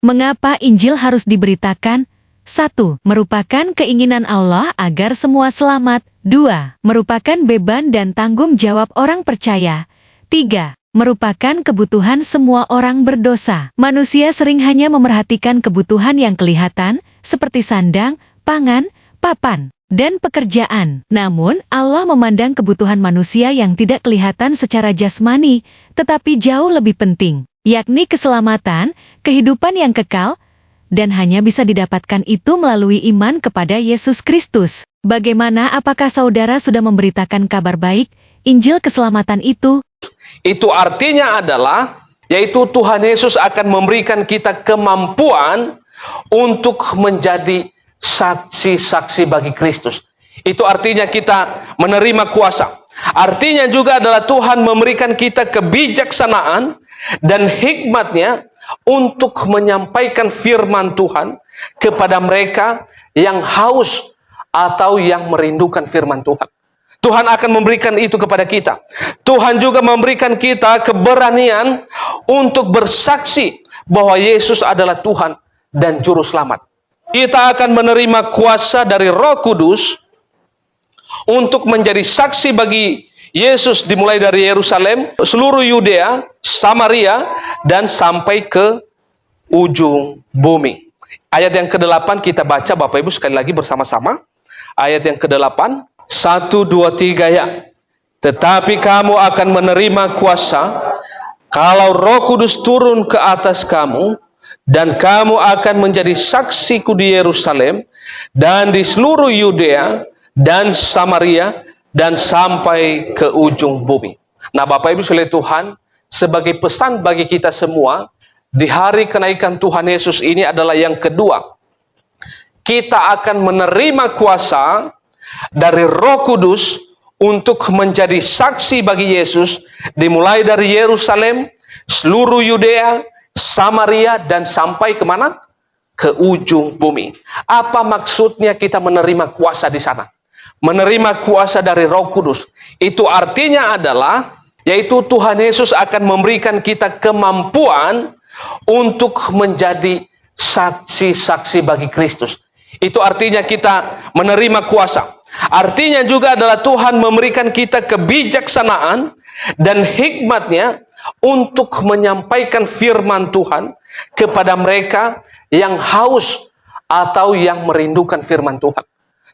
Mengapa Injil harus diberitakan? 1. Merupakan keinginan Allah agar semua selamat. 2. Merupakan beban dan tanggung jawab orang percaya. 3. Merupakan kebutuhan semua orang berdosa. Manusia sering hanya memerhatikan kebutuhan yang kelihatan, seperti sandang, pangan, papan, dan pekerjaan. Namun, Allah memandang kebutuhan manusia yang tidak kelihatan secara jasmani, tetapi jauh lebih penting, yakni keselamatan, kehidupan yang kekal, dan hanya bisa didapatkan itu melalui iman kepada Yesus Kristus. Bagaimana, apakah saudara sudah memberitakan kabar baik, Injil keselamatan itu? Itu artinya adalah, yaitu Tuhan Yesus akan memberikan kita kemampuan untuk menjadi saksi-saksi bagi Kristus. Itu artinya kita menerima kuasa. Artinya juga adalah Tuhan memberikan kita kebijaksanaan dan hikmatnya untuk menyampaikan firman Tuhan kepada mereka yang haus atau yang merindukan firman Tuhan. Tuhan akan memberikan itu kepada kita. Tuhan juga memberikan kita keberanian untuk bersaksi bahwa Yesus adalah Tuhan dan Juru Selamat. Kita akan menerima kuasa dari Roh Kudus untuk menjadi saksi bagi Yesus, dimulai dari Yerusalem, seluruh Yudea, Samaria, dan sampai ke ujung bumi. Ayat yang ke-8 kita baca Bapak Ibu sekali lagi bersama-sama. Ayat yang ke-8, 1, 2, 3 ya. Tetapi kamu akan menerima kuasa kalau Roh Kudus turun ke atas kamu, dan kamu akan menjadi saksiku di Yerusalem dan di seluruh Yudea dan Samaria dan sampai ke ujung bumi. Nah, Bapak Ibu sekalian Tuhan, sebagai pesan bagi kita semua di hari kenaikan Tuhan Yesus ini adalah yang kedua. Kita akan menerima kuasa dari Roh Kudus untuk menjadi saksi bagi Yesus, dimulai dari Yerusalem, seluruh Yudea, Samaria, dan sampai kemana? Ke ujung bumi. Apa maksudnya kita menerima kuasa di sana? Menerima kuasa dari Roh Kudus. Itu artinya adalah, yaitu Tuhan Yesus akan memberikan kita kemampuan untuk menjadi saksi-saksi bagi Kristus. Itu artinya kita menerima kuasa. Artinya juga adalah Tuhan memberikan kita kebijaksanaan dan hikmatnya untuk menyampaikan firman Tuhan kepada mereka yang haus atau yang merindukan firman Tuhan.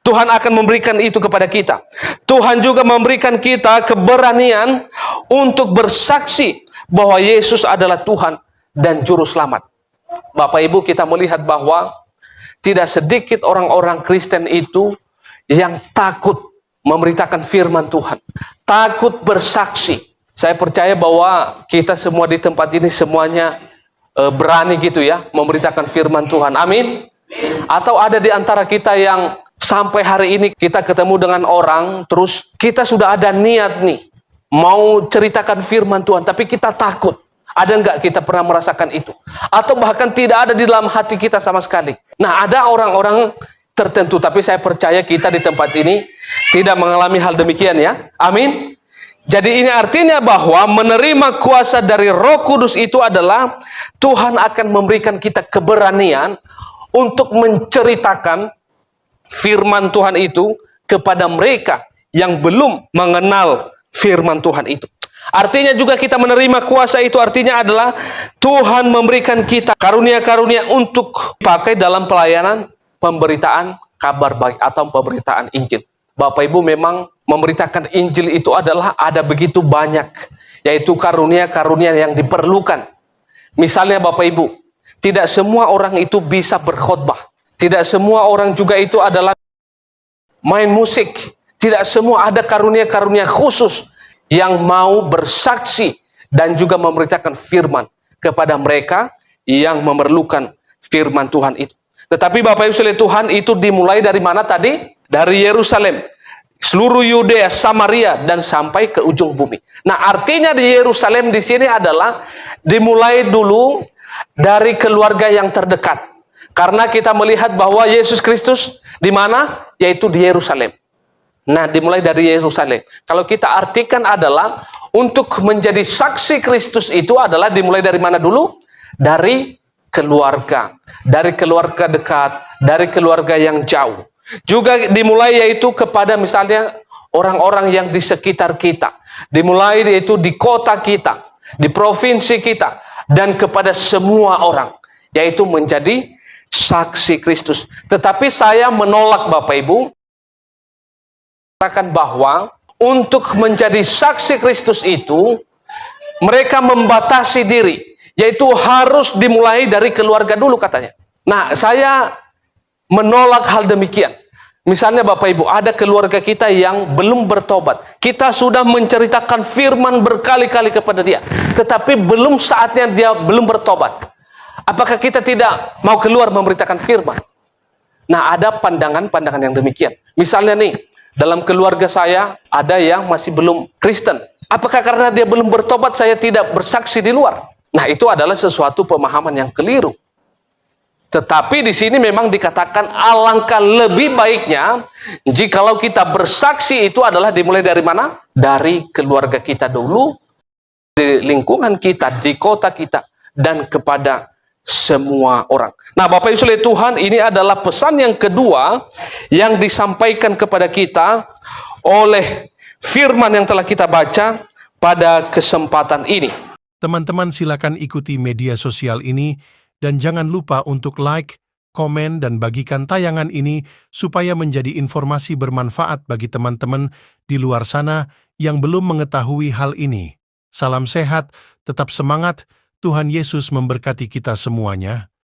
Tuhan akan memberikan itu kepada kita. Tuhan juga memberikan kita keberanian untuk bersaksi bahwa Yesus adalah Tuhan dan Juru Selamat. Bapak Ibu, kita melihat bahwa tidak sedikit orang-orang Kristen itu yang takut memberitakan firman Tuhan, takut bersaksi. Saya percaya bahwa kita semua di tempat ini semuanya berani gitu ya memberitakan firman Tuhan. Amin. Atau ada di antara kita yang sampai hari ini kita ketemu dengan orang, terus kita sudah ada niat nih mau ceritakan firman Tuhan, tapi kita takut. Ada nggak kita pernah merasakan itu? Atau bahkan tidak ada di dalam hati kita sama sekali. Nah, ada orang-orang tertentu, tapi saya percaya kita di tempat ini tidak mengalami hal demikian ya. Amin. Jadi ini artinya bahwa menerima kuasa dari Roh Kudus itu adalah Tuhan akan memberikan kita keberanian untuk menceritakan firman Tuhan itu kepada mereka yang belum mengenal firman Tuhan itu. Artinya juga kita menerima kuasa itu artinya adalah Tuhan memberikan kita karunia-karunia untuk pakai dalam pelayanan pemberitaan kabar baik atau pemberitaan Injil. Bapak Ibu, memang memberitakan Injil itu adalah ada begitu banyak, yaitu karunia-karunia yang diperlukan. Misalnya Bapak Ibu, tidak semua orang itu bisa berkhotbah. Tidak semua orang juga itu adalah main musik. Tidak semua ada karunia-karunia khusus yang mau bersaksi dan juga memberitakan firman kepada mereka yang memerlukan firman Tuhan itu. Tetapi Bapak Ibu sekalian Tuhan, itu dimulai dari mana tadi? Dari Yerusalem, seluruh Yudea, Samaria, dan sampai ke ujung bumi. Nah, artinya di Yerusalem di sini adalah dimulai dulu dari keluarga yang terdekat. Karena kita melihat bahwa Yesus Kristus di mana? Yaitu di Yerusalem. Nah, dimulai dari Yerusalem. Kalau kita artikan adalah untuk menjadi saksi Kristus itu adalah dimulai dari mana dulu? Dari keluarga, dari keluarga dekat, dari keluarga yang jauh. Juga dimulai yaitu kepada misalnya orang-orang yang di sekitar kita. Dimulai yaitu di kota kita, di provinsi kita, dan kepada semua orang, yaitu menjadi saksi Kristus. Tetapi saya menolak Bapak Ibu, katakan bahwa untuk menjadi saksi Kristus itu, mereka membatasi diri, yaitu harus dimulai dari keluarga dulu katanya. Nah, saya menolak hal demikian. Misalnya Bapak Ibu, ada keluarga kita yang belum bertobat. Kita sudah menceritakan firman berkali-kali kepada dia, tetapi belum saatnya dia belum bertobat. Apakah kita tidak mau keluar memberitakan firman? Nah, ada pandangan-pandangan yang demikian. Misalnya nih, dalam keluarga saya ada yang masih belum Kristen. Apakah karena dia belum bertobat saya tidak bersaksi di luar? Nah, itu adalah sesuatu pemahaman yang keliru. Tetapi di sini memang dikatakan alangkah lebih baiknya jikalau kita bersaksi itu adalah dimulai dari mana? Dari keluarga kita dulu, di lingkungan kita, di kota kita, dan kepada semua orang. Nah, Bapak Ibu sekalian Tuhan, ini adalah pesan yang kedua yang disampaikan kepada kita oleh firman yang telah kita baca pada kesempatan ini. Teman-teman silakan ikuti media sosial ini dan jangan lupa untuk like, komen, dan bagikan tayangan ini supaya menjadi informasi bermanfaat bagi teman-teman di luar sana yang belum mengetahui hal ini. Salam sehat, tetap semangat, Tuhan Yesus memberkati kita semuanya.